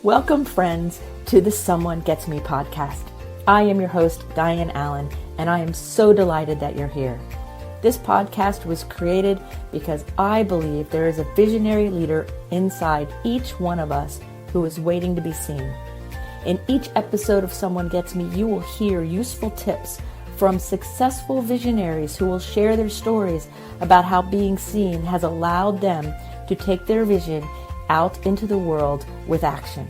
Welcome, friends, to the Someone Gets Me podcast. I am your host, Dianne A, and I am so delighted that you're here. This podcast was created because I believe there is a visionary leader inside each one of us who is waiting to be seen. In each episode of Someone Gets Me, you will hear useful tips from successful visionaries who will share their stories about how being seen has allowed them to take their vision out into the world with action.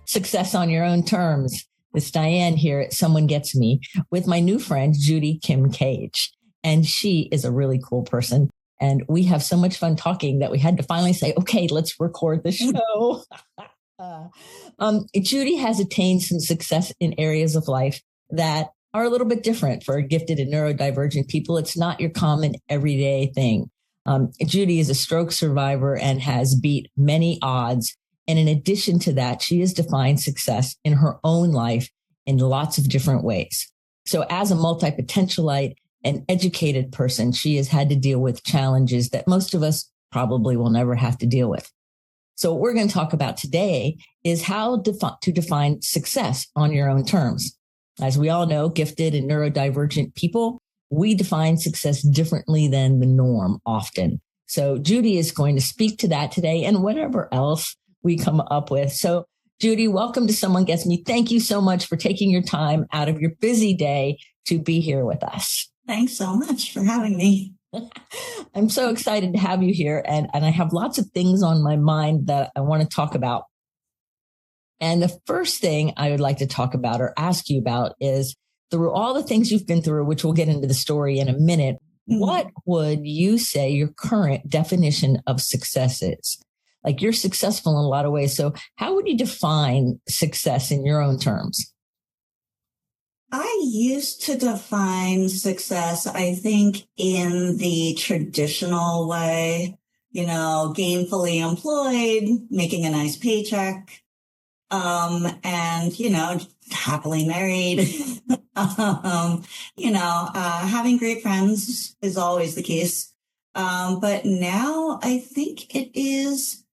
Success on your own terms. It's Dianne here at Someone Gets Me with my new friend, Judy Kim Cage. And she is a really cool person. And we have so much fun talking that we had to finally say, okay, let's record the show. Judy has attained some success in areas of life that are a little bit different for gifted and neurodivergent people. It's not your common everyday thing. Judy is a stroke survivor and has beat many odds. And in addition to that, she has defined success in her own life in lots of different ways. So as a multi-potentialite and educated person, she has had to deal with challenges that most of us probably will never have to deal with. So what we're going to talk about today is how to define success on your own terms. As we all know, gifted and neurodivergent people, we define success differently than the norm often. So Judy is going to speak to that today and whatever else we come up with. So Judy, welcome to Someone Gets Me. Thank you so much for taking your time out of your busy day to be here with us. Thanks so much for having me. I'm so excited to have you here. And I have lots of things on my mind that I want to talk about. And the first thing I would like to talk about or ask you about is through all the things you've been through, which we'll get into the story in a minute, what would you say your current definition of success is? Like, you're successful in a lot of ways. So how would you define success in your own terms? I used to define success, I think, in the traditional way, gainfully employed, making a nice paycheck, and, happily married, having great friends is always the case. But now I think it is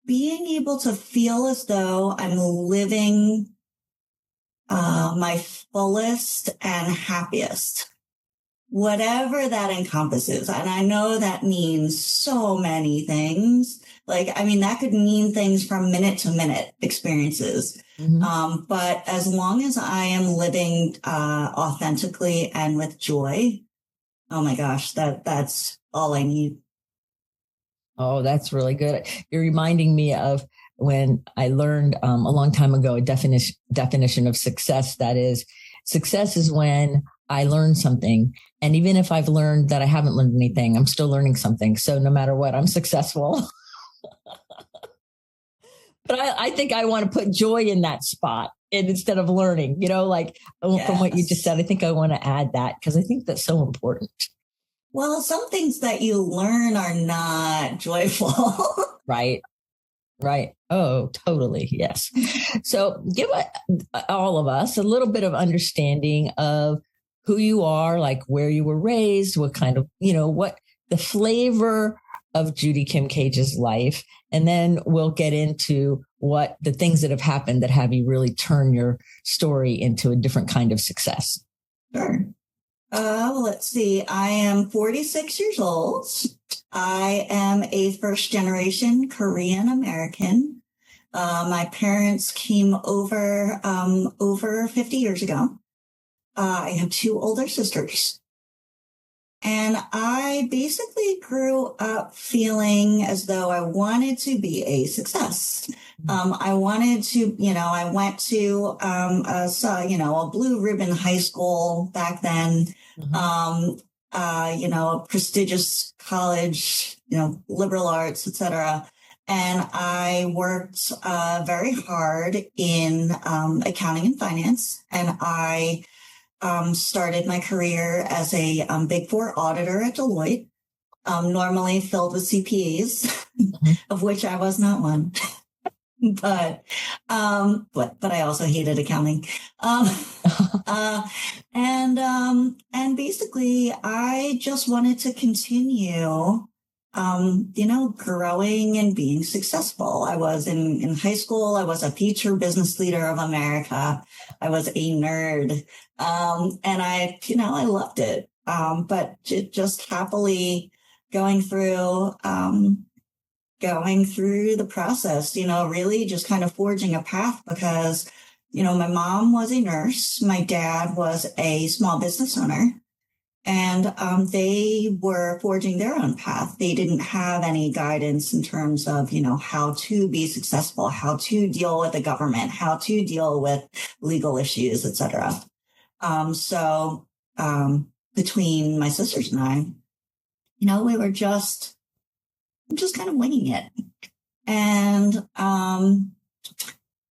being able to feel as though I'm living my fullest and happiest, whatever that encompasses. And I know that means so many things. That could mean things from minute to minute experiences. Mm-hmm. But as long as I am living authentically and with joy, oh my gosh, that's all I need. Oh, that's really good. You're reminding me of when I learned a long time ago a definition of success. That is, success is when I learn something. And even if I've learned that I haven't learned anything, I'm still learning something. So no matter what, I'm successful. But I think I want to put joy in that spot instead of learning, yes. From what you just said, I think I want to add that because I think that's so important. Well, some things that you learn are not joyful. Right. Oh, totally. Yes. So give all of us a little bit of understanding of who you are, like where you were raised, what kind of, what the flavor of Judy Kim Cage's life. And then we'll get into what the things that have happened that have you really turn your story into a different kind of success. Sure. Let's see. I am 46 years old. I am a first generation Korean American. My parents came over 50 years ago. I have two older sisters. And I basically grew up feeling as though I wanted to be a success. I wanted to, I went to, a blue ribbon high school back then, a prestigious college, liberal arts, etc. And I worked very hard in accounting and finance. And I started my career as a Big Four auditor at Deloitte, normally filled with CPAs, of which I was not one. But I also hated accounting. And basically I just wanted to continue growing and being successful. I was in high school. I was a future business leader of America. I was a nerd. And I loved it. But just happily going through the process, really just kind of forging a path because, my mom was a nurse. My dad was a small business owner. And they were forging their own path. They didn't have any guidance in terms of, how to be successful, how to deal with the government, how to deal with legal issues, et cetera. So between my sisters and I, we were just kind of winging it. And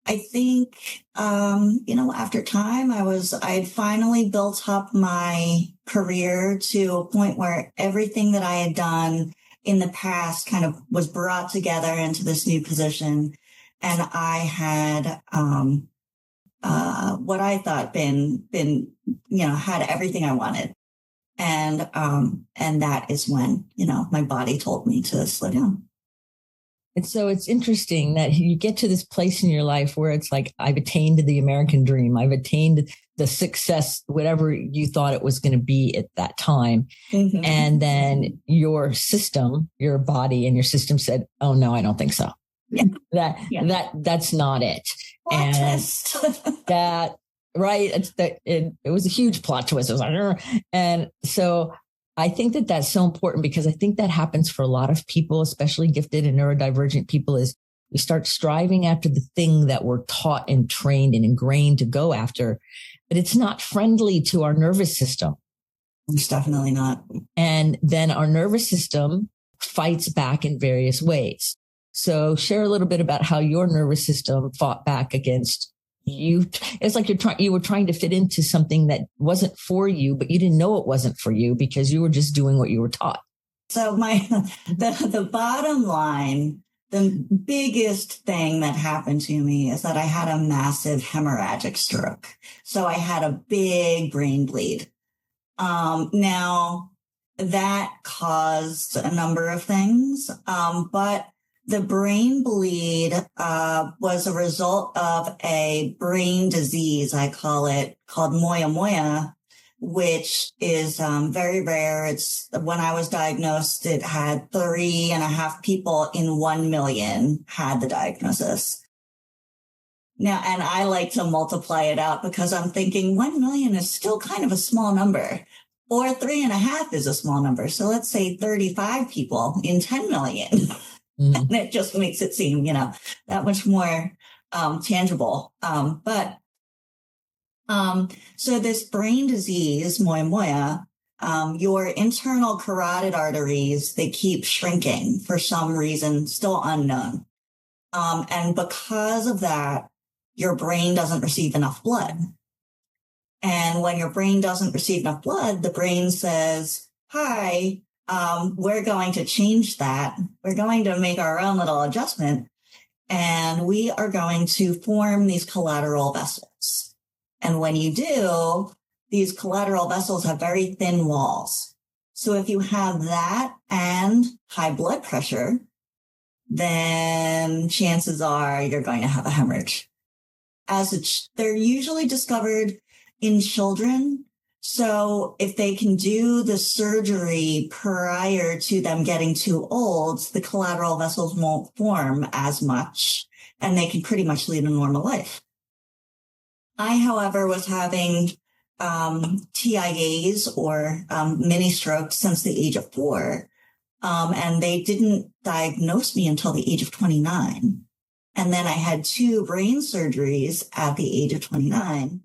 I think, after time, I'd finally built up my career to a point where everything that I had done in the past kind of was brought together into this new position. And I had, what I thought been, had everything I wanted. And that is when, my body told me to slow down. And so it's interesting that you get to this place in your life where it's like, I've attained the American dream. I've attained the success, whatever you thought it was going to be at that time. Mm-hmm. And then your system, your body and your system said, oh, no, I don't think so. Yeah. That's not it. Plot twist. That, right. It was a huge plot twist. It was like, and so I think that that's so important because I think that happens for a lot of people, especially gifted and neurodivergent people, is we start striving after the thing that we're taught and trained and ingrained to go after, but it's not friendly to our nervous system. It's definitely not. And then our nervous system fights back in various ways. So share a little bit about how your nervous system fought back against you. It's like you were trying to fit into something that wasn't for you, but you didn't know it wasn't for you because you were just doing what you were taught. So the bottom line, the biggest thing that happened to me is that I had a massive hemorrhagic stroke. So I had a big brain bleed. Now that caused a number of things, but the brain bleed was a result of a brain disease, I call it, called Moyamoya, which is very rare. It's when I was diagnosed, it had 3.5 people in 1 million had the diagnosis. Now, and I like to multiply it out because I'm thinking 1 million is still kind of a small number, or 3.5 is a small number. So let's say 35 people in 10 million. Mm-hmm. And it just makes it seem, that much more tangible. So this brain disease, Moyamoya, your internal carotid arteries, they keep shrinking for some reason, still unknown. And because of that, your brain doesn't receive enough blood. And when your brain doesn't receive enough blood, the brain says, hi, we're going to change that. We're going to make our own little adjustment, and we are going to form these collateral vessels. And when you do, these collateral vessels have very thin walls. So if you have that and high blood pressure, then chances are you're going to have a hemorrhage. They're usually discovered in children. So if they can do the surgery prior to them getting too old, the collateral vessels won't form as much and they can pretty much lead a normal life. I, however, was having TIAs or mini strokes since the age of 4. And they didn't diagnose me until the age of 29. And then I had 2 brain surgeries at the age of 29.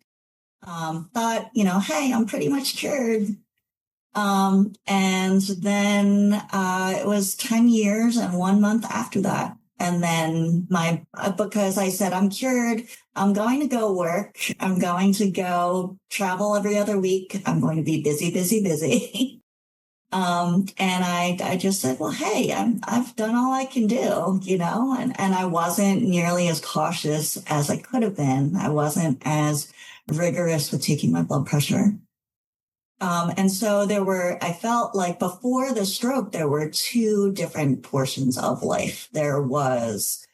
Thought, hey, I'm pretty much cured. And then it was 10 years and 1 month after that. And then because I said, I'm cured, I'm going to go work. I'm going to go travel every other week. I'm going to be busy, busy, busy. And I just said, well, hey, I've done all I can do, and I wasn't nearly as cautious as I could have been. I wasn't as rigorous with taking my blood pressure. And so I felt like before the stroke, there were two different portions of life. There was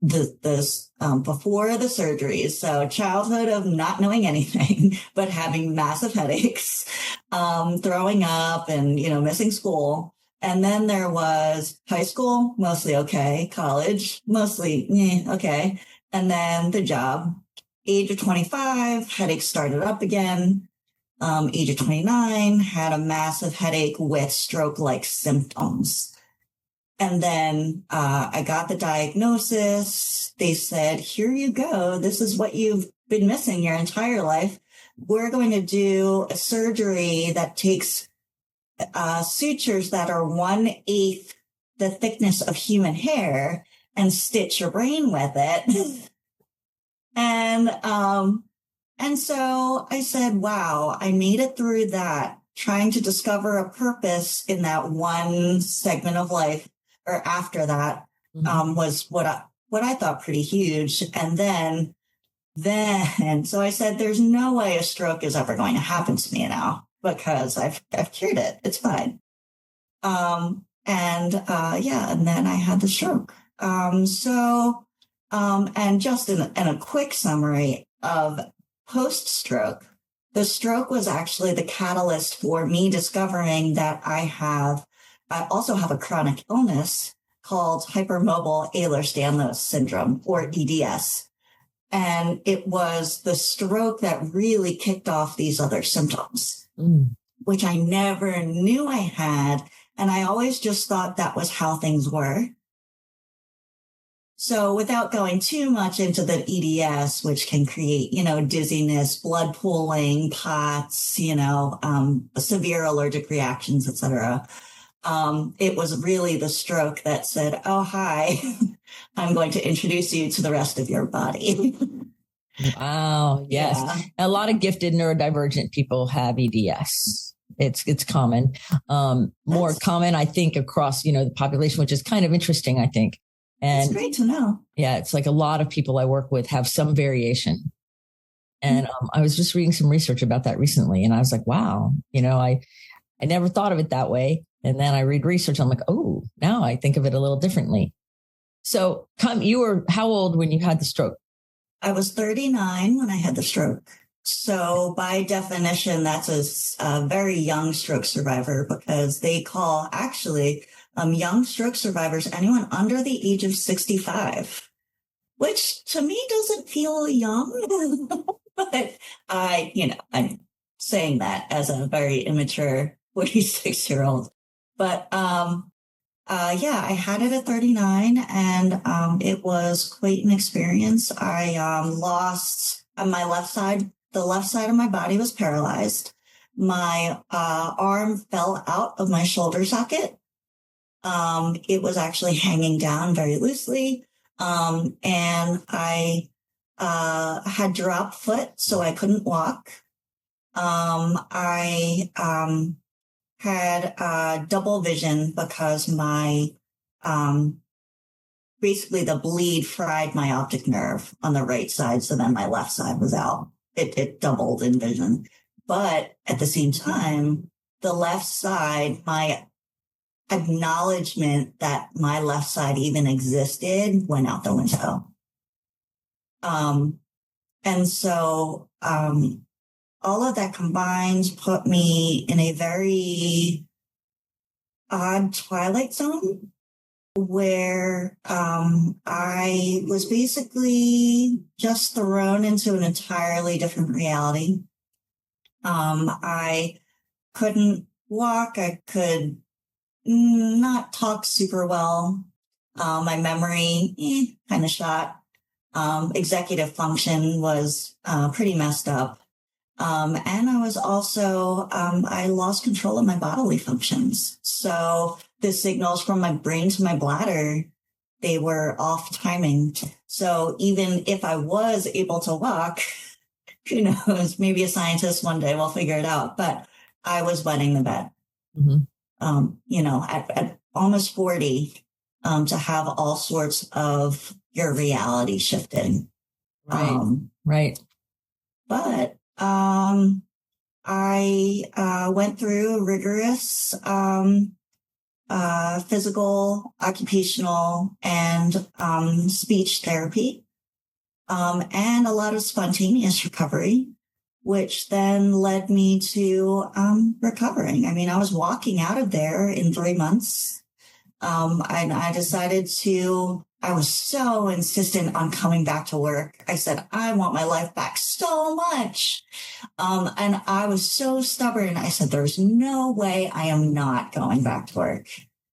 before the surgeries. So childhood of not knowing anything, but having massive headaches, throwing up and, missing school. And then there was high school, mostly okay. College, mostly okay. And then the job, age of 25, headaches started up again. Age of 29, had a massive headache with stroke-like symptoms. And then I got the diagnosis. They said, here you go. This is what you've been missing your entire life. We're going to do a surgery that takes sutures that are 1/8 the thickness of human hair and stitch your brain with it. And so I said, wow, I made it through that, trying to discover a purpose in that one segment of life, or after that, was what I thought pretty huge. And then, so I said, there's no way a stroke is ever going to happen to me now, because I've cured it. It's fine. And then I had the stroke. And just in a quick summary of post-stroke, the stroke was actually the catalyst for me discovering that I also have a chronic illness called hypermobile Ehlers-Danlos syndrome, or EDS. And it was the stroke that really kicked off these other symptoms, which I never knew I had. And I always just thought that was how things were. So without going too much into the EDS, which can create, dizziness, blood pooling, POTS, severe allergic reactions, etc. It was really the stroke that said, oh, hi, I'm going to introduce you to the rest of your body. Wow. Yes. Yeah. A lot of gifted neurodivergent people have EDS. It's common, more common, I think, across, the population, which is kind of interesting, I think. And it's great to know. Yeah, it's like a lot of people I work with have some variation. And I was just reading some research about that recently, and I was like, wow, I never thought of it that way. And then I read research, I'm like, oh, now I think of it a little differently. So you were how old when you had the stroke? I was 39 when I had the stroke. So by definition, that's a very young stroke survivor, because they call actually young stroke survivors anyone under the age of 65, which to me doesn't feel young. But I'm saying that as a very immature 46-year-old. But I had it at 39, and it was quite an experience. I lost my left side. The left side of my body was paralyzed. My arm fell out of my shoulder socket. It was actually hanging down very loosely. And I had drop foot, so I couldn't walk. I had double vision because my basically the bleed fried my optic nerve on the right side, so then my left side was out. It doubled in vision. But at the same time, the left side, my acknowledgement that my left side even existed went out the window. And so all of that combined put me in a very odd twilight zone where I was basically just thrown into an entirely different reality. I couldn't walk. I could not talk super well. My memory, kind of shot. Executive function was pretty messed up. And I was also, I lost control of my bodily functions. So the signals from my brain to my bladder, they were off timing. So even if I was able to walk, who knows, maybe a scientist one day will figure it out, but I was wetting the bed. At almost 40, to have all sorts of your reality shifted. Right. Right. But I went through rigorous physical, occupational, and speech therapy, and a lot of spontaneous recovery, which then led me to recovering. I mean, I was walking out of there in 3 months. And I decided I was so insistent on coming back to work. I said, I want my life back so much. And I was so stubborn. I said, there's no way I am not going back to work.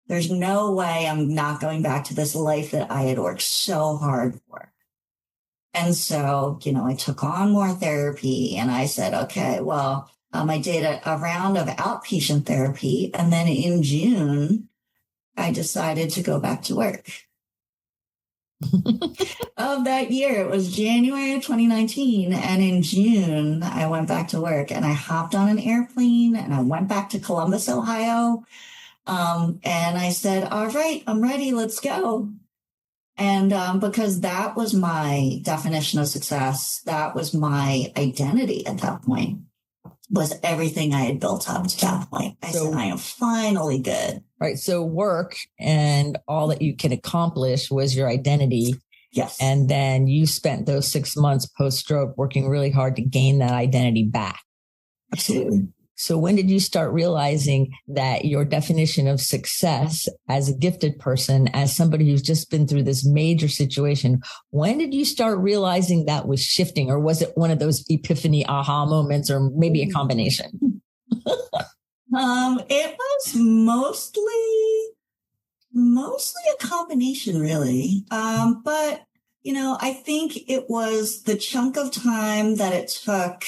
There's no way I'm not going back to this life that I had worked so hard for. And so, I took on more therapy and I said, okay, well, I did a round of outpatient therapy. And then in June, I decided to go back to work. Of that year, it was January of 2019. And in June, I went back to work and I hopped on an airplane and I went back to Columbus, Ohio. And I said, all right, I'm ready. Let's go. And because that was my definition of success, that was my identity at that point, was everything I had built up to that point. I said, I am finally good. Right. So work and all that you can accomplish was your identity. Yes. And then you spent those 6 months post-stroke working really hard to gain that identity back. Absolutely. So when did you start realizing that your definition of success as a gifted person, as somebody who's just been through this major situation, when did you start realizing that was shifting? Or was it one of those epiphany aha moments, or maybe a combination? It was mostly a combination, really. But, I think it was the chunk of time that it took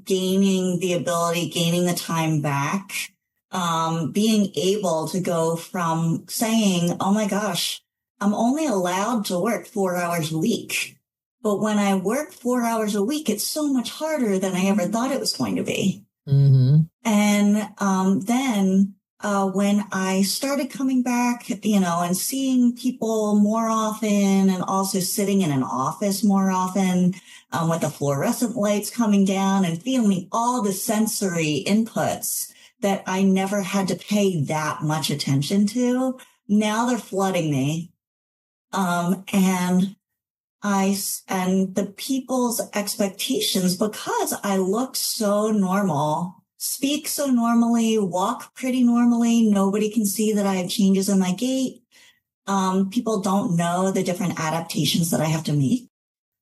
gaining the time back, being able to go from saying, oh my gosh, I'm only allowed to work 4 hours a week. But when I work 4 hours a week, it's so much harder than I ever thought it was going to be. Mm-hmm. And then when I started coming back, and seeing people more often, and also sitting in an office more often, with the fluorescent lights coming down and feeling all the sensory inputs that I never had to pay that much attention to. Now they're flooding me. And the people's expectations, because I look so normal, speak so normally, walk pretty normally. Nobody can see that I have changes in my gait. People don't know the different adaptations that I have to make.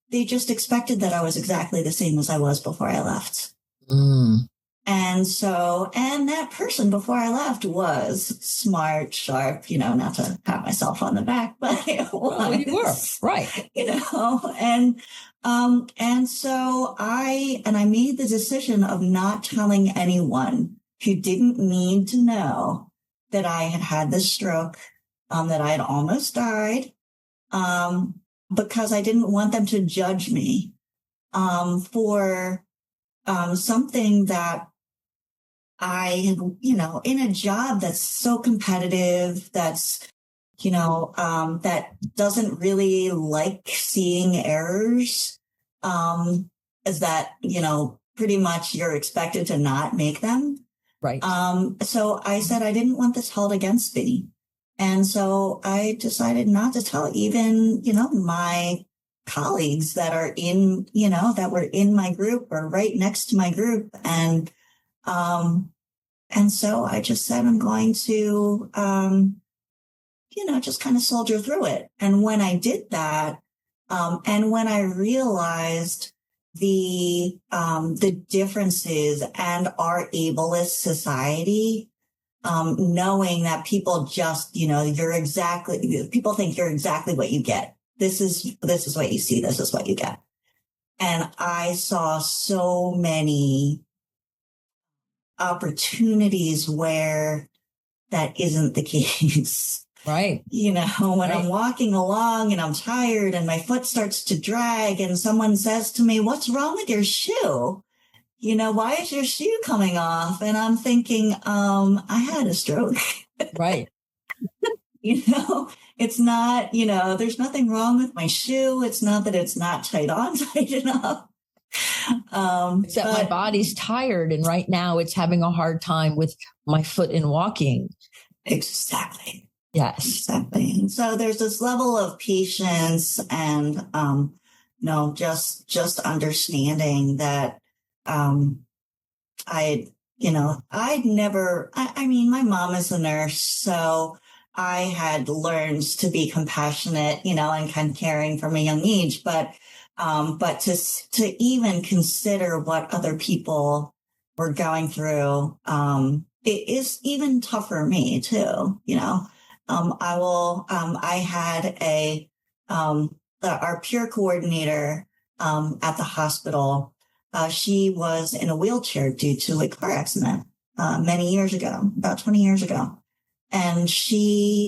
They just expected that I was exactly the same as I was before I left. Mm. And that person before I left was smart, sharp, not to pat myself on the back, but it was. Well, you were, right. And so I made the decision of not telling anyone who didn't need to know that I had had this stroke, that I had almost died, because I didn't want them to judge me for something that I had, in a job that's so competitive, that's, that doesn't really like seeing errors, is that, pretty much you're expected to not make them. Right. So I said I didn't want this held against me. And so I decided not to tell even, my colleagues that are that were in my group or right next to my group. And so I just said, I'm going to, just kind of soldier through it. And when I did that, and when I realized the differences and our ableist society, knowing that people just, people think you're exactly what you get. This is what you see. This is what you get. And I saw so many opportunities where that isn't the case. Right. When I'm walking along and I'm tired and my foot starts to drag and someone says to me, what's wrong with your shoe? Why is your shoe coming off? And I'm thinking, I had a stroke. Right. It's not, there's nothing wrong with my shoe. It's not that it's not tight on tight enough. Except my body's tired, and right now it's having a hard time with my foot in walking. Exactly. Yes. Exactly. And so there's this level of patience and, just understanding that, I mean, my mom is a nurse, so I had learned to be compassionate, and kind of caring from a young age, but to even consider what other people were going through, it is even tough for me too, I had our peer coordinator, at the hospital. She was in a wheelchair due to a car accident, many years ago, about 20 years ago. And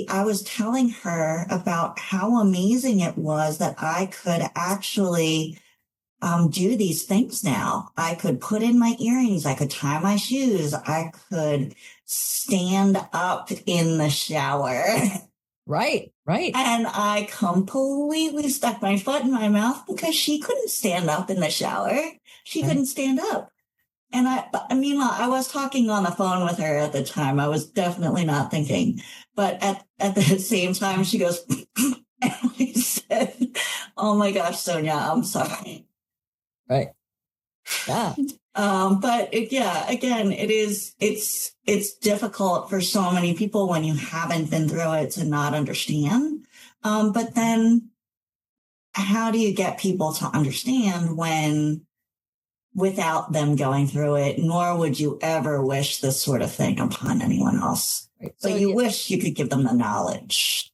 I was telling her about how amazing it was that I could actually do these things now. I could put in my earrings. I could tie my shoes. I could stand up in the shower. Right. And I completely stuck my foot in my mouth because she couldn't stand up in the shower. She couldn't stand up. And meanwhile, I was talking on the phone with her at the time. I was definitely not thinking. But at the same time, she goes, and I said, "Oh my gosh, Sonia, I'm sorry." Right. Yeah. Again, it's difficult for so many people when you haven't been through it to not understand. But then how do you get people to understand without them going through it, nor would you ever wish this sort of thing upon anyone else. Right. So you wish you could give them the knowledge.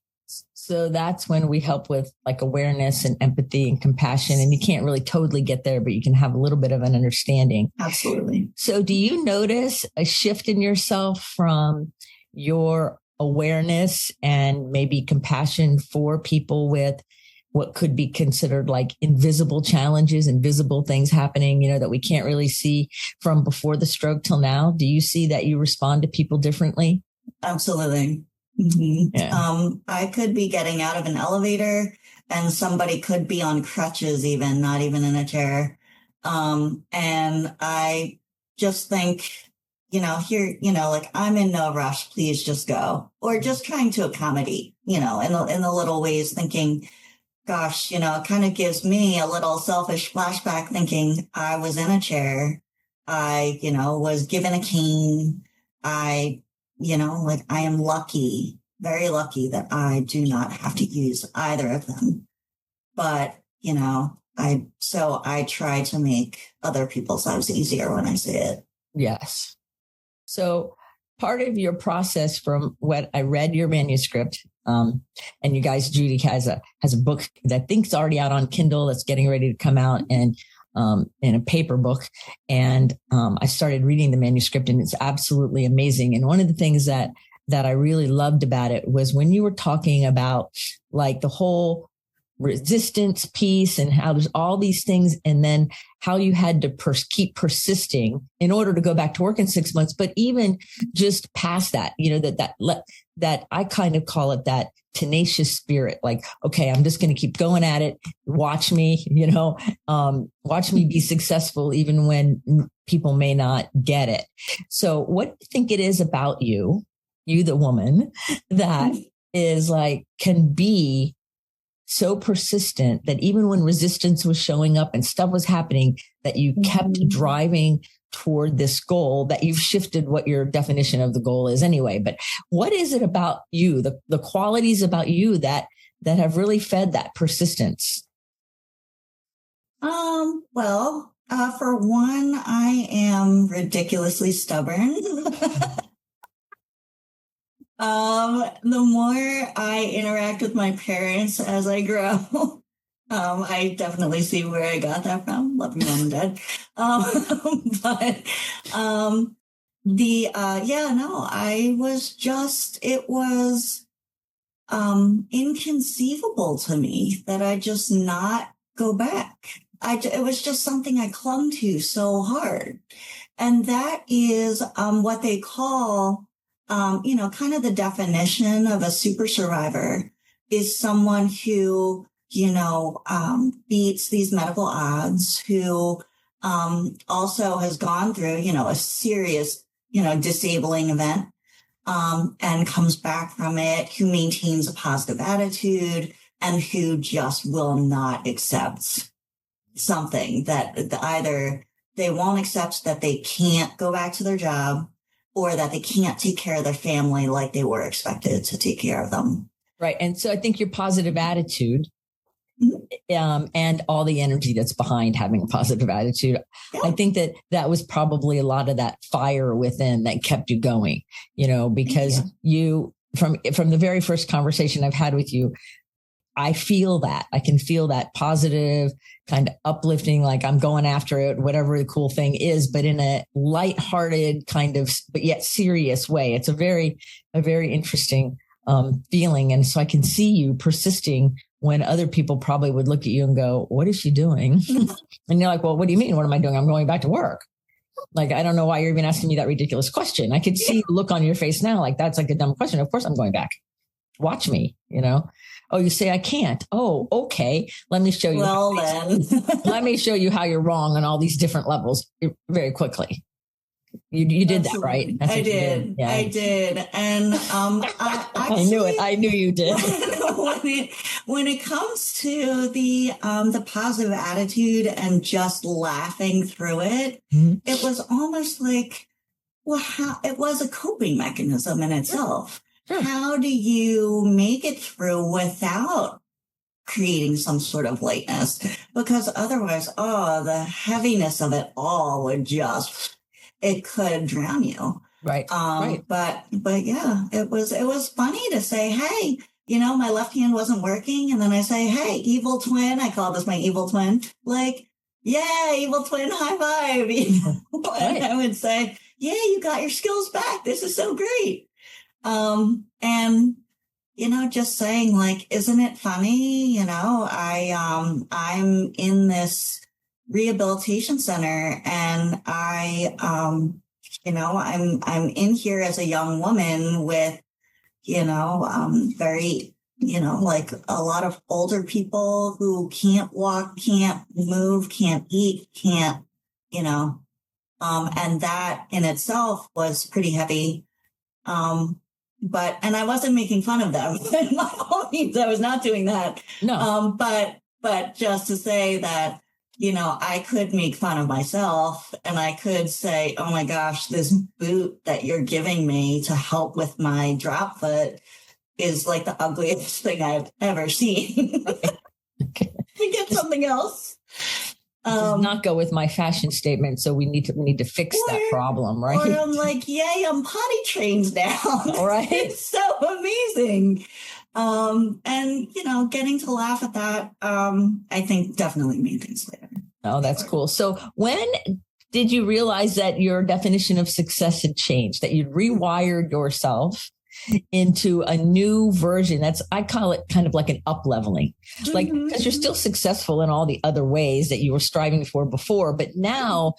So that's when we help with like awareness and empathy and compassion. And you can't really totally get there, but you can have a little bit of an understanding. Absolutely. So do you notice a shift in yourself from your awareness and maybe compassion for people with what could be considered like invisible challenges, invisible things happening, that we can't really see from before the stroke till now? Do you see that you respond to people differently? Absolutely. Mm-hmm. Yeah. I could be getting out of an elevator and somebody could be on crutches, even not even in a chair. And I just think, like I'm in no rush, please just go, or just trying to accommodate, in the little ways, thinking, gosh, it kind of gives me a little selfish flashback thinking I was in a chair. I, was given a cane. I am lucky, very lucky that I do not have to use either of them. But, I try to make other people's lives easier when I say it. Yes. So part of your process, from what I read your manuscript, and you guys, Judy has a book that I think is already out on Kindle that's getting ready to come out, and in a paper book. And I started reading the manuscript, and it's absolutely amazing. And one of the things that I really loved about it was when you were talking about like the whole resistance piece and how there's all these things, and then how you had to keep persisting in order to go back to work in 6 months. But even just past that, that I kind of call it that tenacious spirit. Like, okay, I'm just going to keep going at it. Watch me, watch me be successful, even when people may not get it. So what do you think it is about you, the woman, that is like, can be so persistent that even when resistance was showing up and stuff was happening, that you kept driving toward this goal, that you've shifted what your definition of the goal is anyway. But what is it about you, the qualities about you that have really fed that persistence? Well, for one, I am ridiculously stubborn. The more I interact with my parents as I grow, I definitely see where I got that from. Love you, Mom and Dad. It was inconceivable to me that I just not go back. It was just something I clung to so hard. And that is what they call, kind of the definition of a super survivor is someone who, beats these medical odds, who also has gone through, a serious, disabling event, and comes back from it, who maintains a positive attitude and who just will not accept something that either they won't accept that they can't go back to their job or that they can't take care of their family like they were expected to take care of them. Right. And so I think your positive attitude and all the energy that's behind having a positive attitude. Yeah. I think that was probably a lot of that fire within that kept you going, because you, from the very first conversation I've had with you, I feel that. I can feel that positive, kind of uplifting, like I'm going after it, whatever the cool thing is, but in a lighthearted kind of, but yet serious way. It's a very interesting feeling. And so I can see you persisting when other people probably would look at you and go, what is she doing? And you're like, well, what do you mean? What am I doing? I'm going back to work. Like, I don't know why you're even asking me that ridiculous question. I could see the look on your face now. Like, that's like a dumb question. Of course I'm going back. Watch me, Oh, you say I can't. Oh, okay. Let me show you. Well, then. Let me show you how you're wrong on all these different levels very quickly. You did that, right? I did. Yeah. I did. And I knew it. I knew you did. when it comes to the positive attitude and just laughing through it, it was almost like, it was a coping mechanism in itself. Sure. How do you make it through without creating some sort of lightness? Because otherwise, the heaviness of it all would it could drown you. Right. Right. But yeah, it was funny to say, hey, my left hand wasn't working. And then I say, hey, evil twin. I call this my evil twin. Like, yeah, evil twin, high five. Right. I would say, yeah, you got your skills back. This is so great. And, just saying, like, isn't it funny? I'm in this rehabilitation center and I'm in here as a young woman with, very, like a lot of older people who can't walk, can't move, can't eat, can't, and that in itself was pretty heavy. And I wasn't making fun of them. My whole means I was not doing that. No. But just to say that, I could make fun of myself and I could say, oh my gosh, this boot that you're giving me to help with my drop foot is like the ugliest thing I've ever seen. Okay. You get something else. Does not go with my fashion statement. So we need to fix that problem, right? Or I'm like, yay, I'm potty trained now. All right. It's so amazing. And getting to laugh at that, I think definitely made things later. Oh, that's cool. So when did you realize that your definition of success had changed, that you'd rewired yourself into a new version? I call it kind of like an up leveling, like, because you're still successful in all the other ways that you were striving for before, but now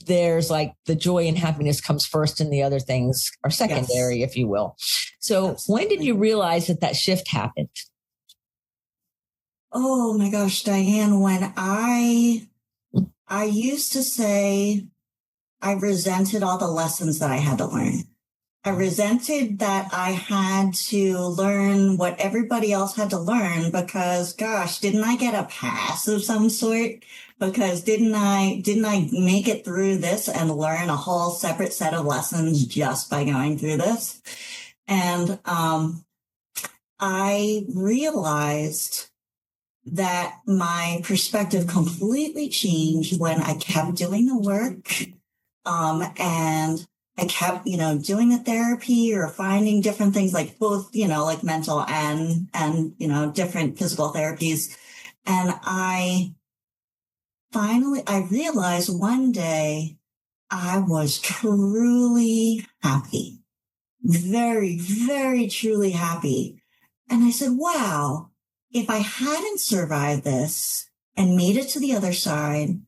there's like the joy and happiness comes first and the other things are secondary, if you will. So Absolutely. When did you realize that shift happened? Oh my gosh, Diane, when I used to say I resented all the lessons that I had to learn. I resented that I had to learn what everybody else had to learn because, gosh, didn't I get a pass of some sort? Because didn't I make it through this and learn a whole separate set of lessons just by going through this? And I realized that my perspective completely changed when I kept doing the work, and I kept, doing the therapy or finding different things like both, like mental and, different physical therapies. And I realized one day I was truly happy, very, very truly happy. And I said, wow, if I hadn't survived this and made it to the other side,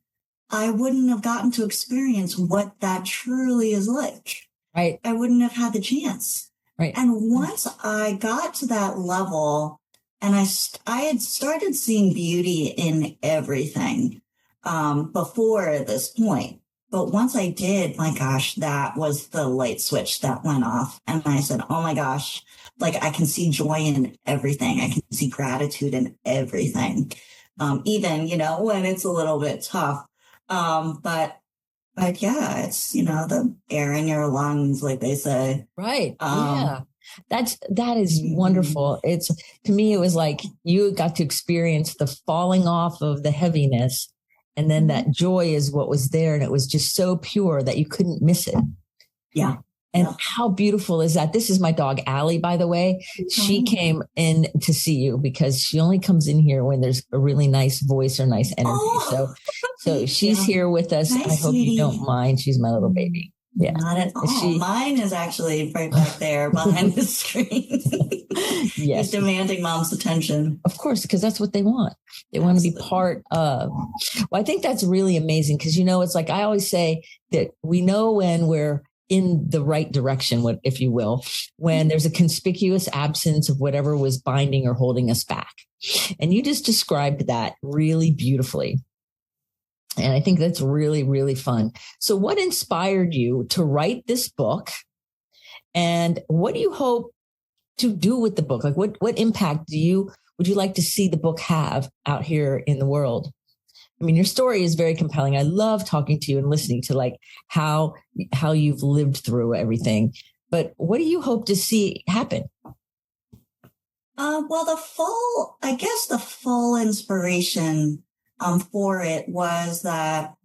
I wouldn't have gotten to experience what that truly is like. Right. I wouldn't have had the chance. Right. And once I got to that level and I had started seeing beauty in everything, before this point. But once I did, my gosh, that was the light switch that went off. And I said, oh my gosh, like I can see joy in everything. I can see gratitude in everything. Even, when it's a little bit tough. But yeah, it's, the air in your lungs, like they say. Right. Yeah. That is wonderful. It's, to me, it was like you got to experience the falling off of the heaviness. And then that joy is what was there. And it was just so pure that you couldn't miss it. Yeah. And how beautiful is that? This is my dog, Allie, by the way. She came in to see you because she only comes in here when there's a really nice voice or nice energy. Oh, so she's here with us. Nice, I hope sweetie. You don't mind. She's my little baby. Yeah. Not at all. Mine is actually right back there behind the screen. Yes. He's demanding mom's attention. Of course, because that's what they want. They want to be part of. Well, I think that's really amazing because, it's like I always say that we know when we're in the right direction, if you will, when there's a conspicuous absence of whatever was binding or holding us back. And you just described that really beautifully. And I think that's really, really fun. So what inspired you to write this book? And what do you hope to do with the book? Like what impact would you like to see the book have out here in the world? I mean, your story is very compelling. I love talking to you and listening to like how you've lived through everything. But what do you hope to see happen? Well, the full inspiration for it was that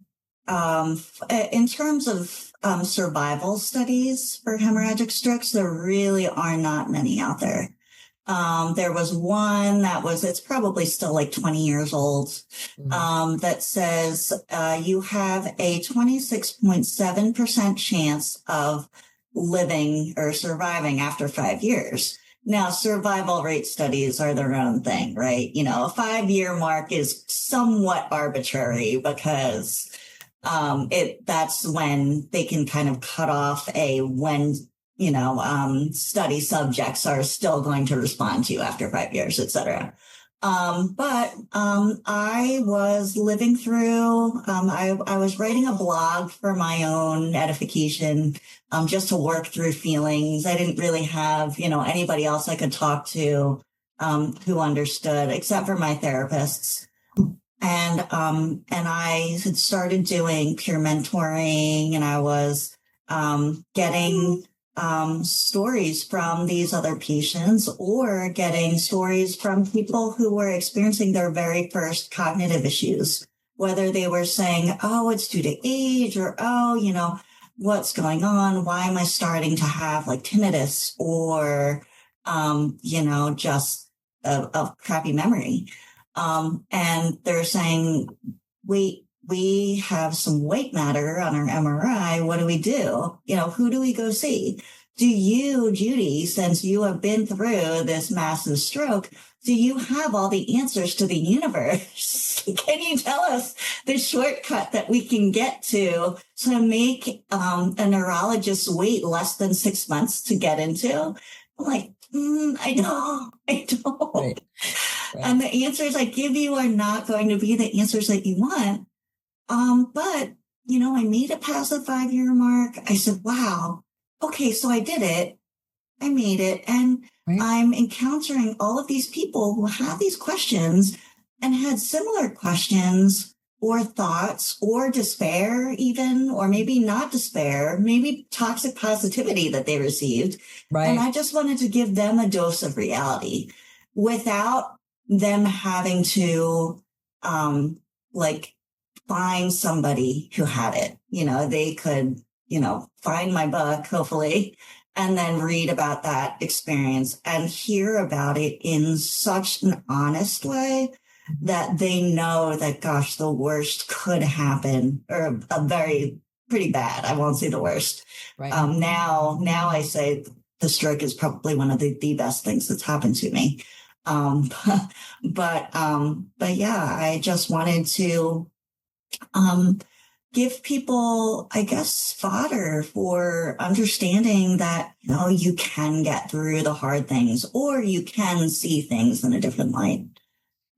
in terms of survival studies for hemorrhagic strokes, there really are not many out there. There was one it's probably still like 20 years old, that says you have a 26.7% chance of living or surviving after 5 years. Now, survival rate studies are their own thing, right? A 5-year mark is somewhat arbitrary because that's when they can kind of cut off study subjects are still going to respond to you after 5 years, et cetera. But I was living through, I was writing a blog for my own edification, just to work through feelings. I didn't really have, anybody else I could talk to, who understood, except for my therapists. And I had started doing peer mentoring, and I was, getting stories from these other patients or getting stories from people who were experiencing their very first cognitive issues, whether they were saying, oh, it's due to age, or, oh, what's going on? Why am I starting to have like tinnitus or, just a crappy memory? And they're saying, we have some white matter on our MRI. What do we do? Who do we go see? Do you, Judy, since you have been through this massive stroke, do you have all the answers to the universe? Can you tell us the shortcut that we can get to make a neurologist wait less than 6 months to get into? I'm like, I don't. Right. And the answers I give you are not going to be the answers that you want. But, I made it past the 5-year mark. I said, wow, okay, so I did it. I made it. And I'm encountering all of these people who have these questions and had similar questions or thoughts or despair even, or maybe not despair, maybe toxic positivity that they received. Right. And I just wanted to give them a dose of reality without them having to, find somebody who had it. They could, find my book, hopefully, and then read about that experience and hear about it in such an honest way that they know that, gosh, the worst could happen, or pretty bad. I won't say the worst. Right. Now I say the stroke is probably one of the best things that's happened to me. But yeah, I just wanted to, give people, I guess, fodder for understanding that, you can get through the hard things, or you can see things in a different light.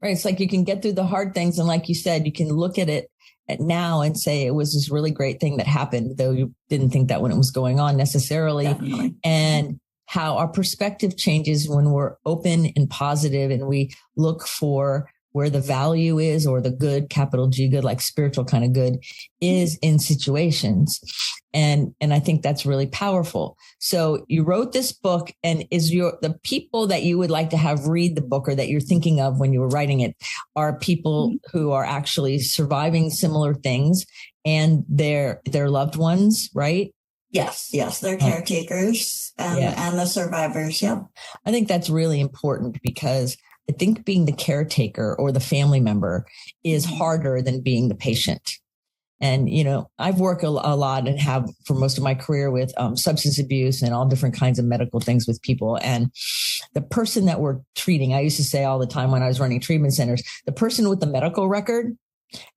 Right. It's like you can get through the hard things. And like you said, you can look at it at now and say it was this really great thing that happened, though you didn't think that when it was going on necessarily. Definitely. And how our perspective changes when we're open and positive and we look for where the value is, or the good, capital G good, like spiritual kind of good, is in situations. And I think that's really powerful. So you wrote this book, and is the people that you would like to have read the book, or that you're thinking of when you were writing it, are people who are actually surviving similar things and their loved ones, right? Yes. They're caretakers and the survivors. Yep. I think that's really important, because I think being the caretaker or the family member is harder than being the patient. And, I've worked a lot and have for most of my career with substance abuse and all different kinds of medical things with people. And the person that we're treating, I used to say all the time when I was running treatment centers, the person with the medical record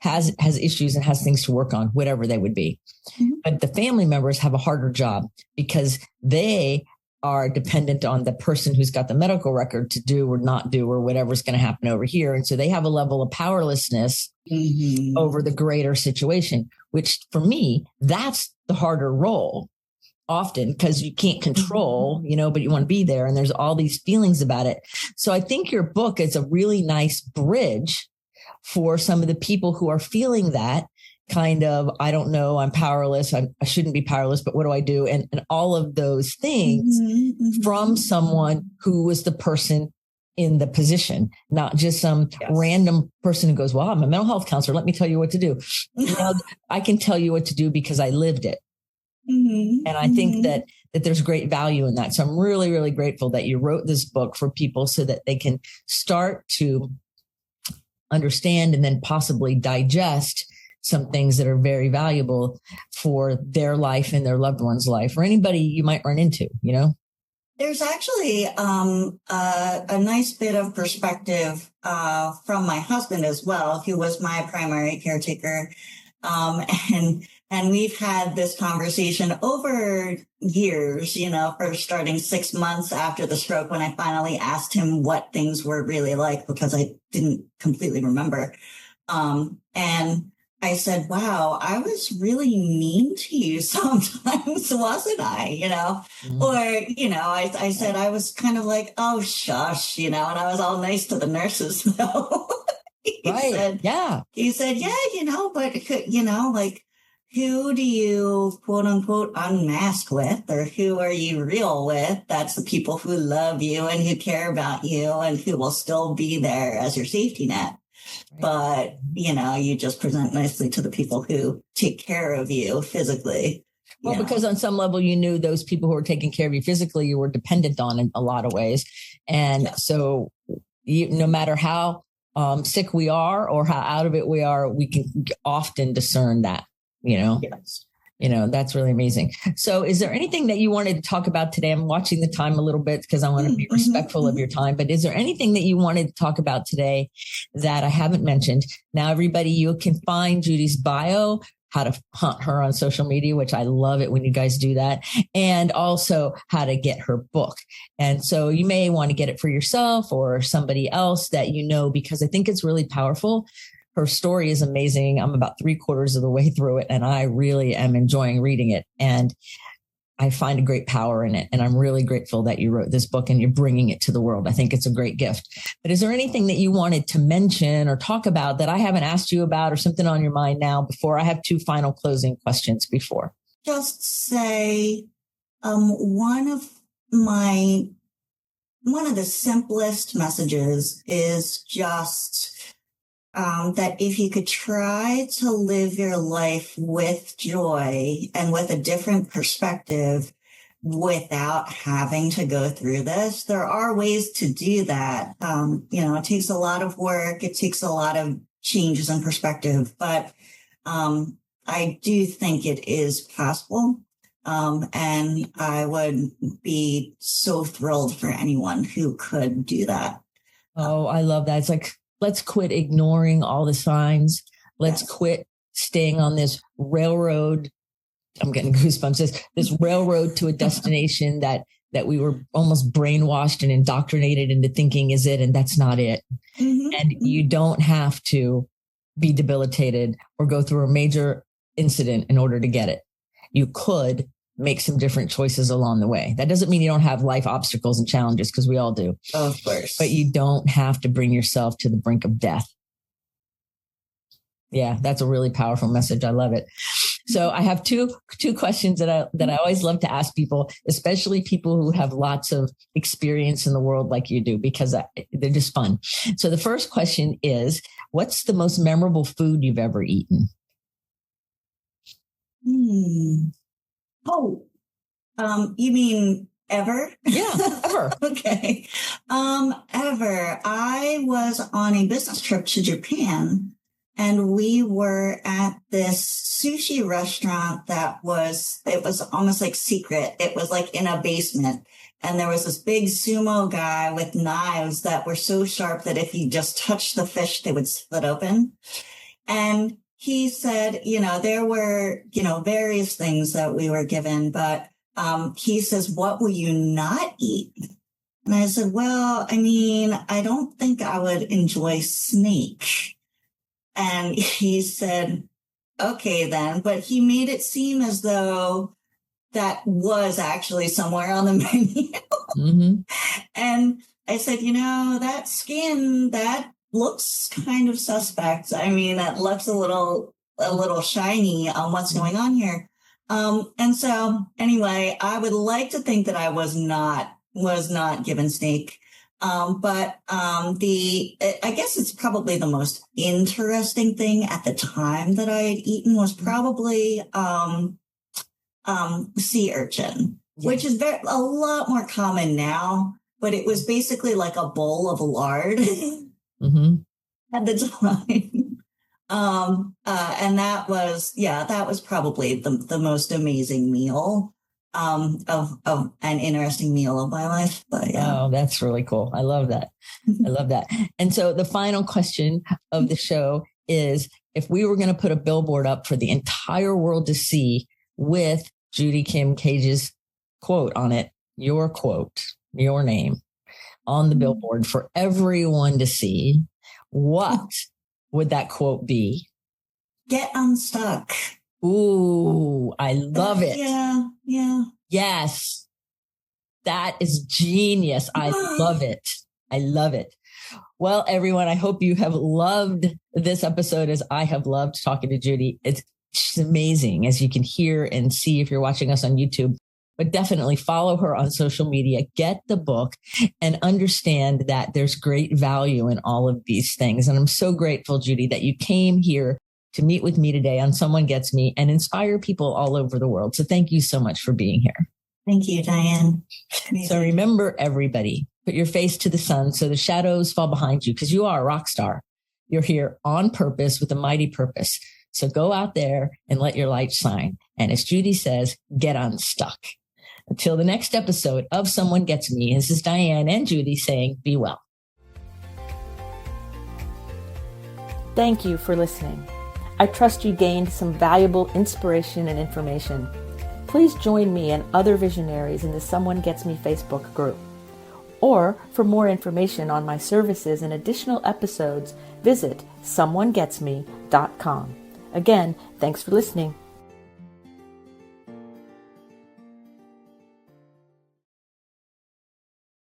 has issues and has things to work on, whatever they would be. Mm-hmm. But the family members have a harder job, because they are dependent on the person who's got the medical record to do or not do, or whatever's going to happen over here. And so they have a level of powerlessness over the greater situation, which for me, that's the harder role often, because you can't control, but you want to be there. And there's all these feelings about it. So I think your book is a really nice bridge for some of the people who are feeling that kind of, I don't know, I'm powerless. I shouldn't be powerless, but what do I do? And all of those things from someone who was the person in the position, not just some random person who goes, well, I'm a mental health counselor. Let me tell you what to do. I can tell you what to do because I lived it. And I think that there's great value in that. So I'm really, really grateful that you wrote this book for people so that they can start to understand and then possibly digest some things that are very valuable for their life and their loved one's life, or anybody you might run into, There's actually a nice bit of perspective from my husband as well, who was my primary caretaker. And we've had this conversation over years, for starting 6 months after the stroke, when I finally asked him what things were really like, because I didn't completely remember. And I said, wow, I was really mean to you sometimes, wasn't I? Or, I said, I was kind of like, oh, shush, and I was all nice to the nurses, though. He said, yeah, but, like, who do you, quote unquote, unmask with, or who are you real with? That's the people who love you and who care about you and who will still be there as your safety net. But, you just present nicely to the people who take care of you physically. Well, because on some level, you knew those people who were taking care of you physically, you were dependent on in a lot of ways. And so no matter how sick we are or how out of it we are, we can often discern that, Yes. That's really amazing. So is there anything that you wanted to talk about today? I'm watching the time a little bit because I want to be respectful of your time, but is there anything that you wanted to talk about today that I haven't mentioned? Now, everybody, you can find Judy's bio, how to hunt her on social media, which I love it when you guys do that, and also how to get her book. And so you may want to get it for yourself or somebody else that because I think it's really powerful. Her story is amazing. I'm about 3/4 of the way through it, and I really am enjoying reading it. And I find a great power in it. And I'm really grateful that you wrote this book and you're bringing it to the world. I think it's a great gift. But is there anything that you wanted to mention or talk about that I haven't asked you about, or something on your mind now before I have 2 final closing questions before? Just say one of the simplest messages is just that if you could try to live your life with joy and with a different perspective without having to go through this, there are ways to do that. It takes a lot of work. It takes a lot of changes in perspective, but I do think it is possible. And I would be so thrilled for anyone who could do that. Oh, I love that. It's like, let's quit ignoring all the signs. Let's quit staying on this railroad. I'm getting goosebumps. This railroad to a destination that we were almost brainwashed and indoctrinated into thinking is it, and that's not it. And you don't have to be debilitated or go through a major incident in order to get it. You could make some different choices along the way. That doesn't mean you don't have life obstacles and challenges, because we all do. Of course. But you don't have to bring yourself to the brink of death. Yeah, that's a really powerful message. I love it. So I have two questions that I always love to ask people, especially people who have lots of experience in the world like you do, because they're just fun. So the first question is, what's the most memorable food you've ever eaten? Oh, you mean ever? Yeah, ever. Okay. Ever. I was on a business trip to Japan, and we were at this sushi restaurant it was almost like secret. It was like in a basement. And there was this big sumo guy with knives that were so sharp that if you just touched the fish, they would split open. And he said, there were, various things that we were given, but he says, what will you not eat? And I said, well, I don't think I would enjoy snake. And he said, okay, then. But he made it seem as though that was actually somewhere on the menu. Mm-hmm. And I said, that skin, that looks kind of suspect. It looks a little shiny on what's going on here. And so anyway, I would like to think that I was not given snake. But I guess it's probably the most interesting thing at the time that I had eaten was probably, sea urchin, which is a lot more common now, but it was basically like a bowl of lard. Mm-hmm. At the time. And that was probably the most amazing meal, of an interesting meal of my life. But yeah. Oh, that's really cool. I love that. I love that. And so the final question of the show is, if we were going to put a billboard up for the entire world to see with Judy Kim Cage's quote on it, your name on the billboard for everyone to see, what would that quote be? Get unstuck. Ooh, I love it. Yeah. Yes. That is genius. I love it. I love it. Well, everyone, I hope you have loved this episode as I have loved talking to Judy. It's amazing, as you can hear and see if you're watching us on YouTube. But definitely follow her on social media, get the book, and understand that there's great value in all of these things. And I'm so grateful, Judy, that you came here to meet with me today on Someone Gets Me and inspire people all over the world. So thank you so much for being here. Thank you, Diane. So remember, everybody, put your face to the sun so the shadows fall behind you, because you are a rock star. You're here on purpose with a mighty purpose. So go out there and let your light shine. And as Judy says, get unstuck. Until the next episode of Someone Gets Me, this is Diane and Judy saying, be well. Thank you for listening. I trust you gained some valuable inspiration and information. Please join me and other visionaries in the Someone Gets Me Facebook group. Or for more information on my services and additional episodes, visit someonegetsme.com. Again, thanks for listening.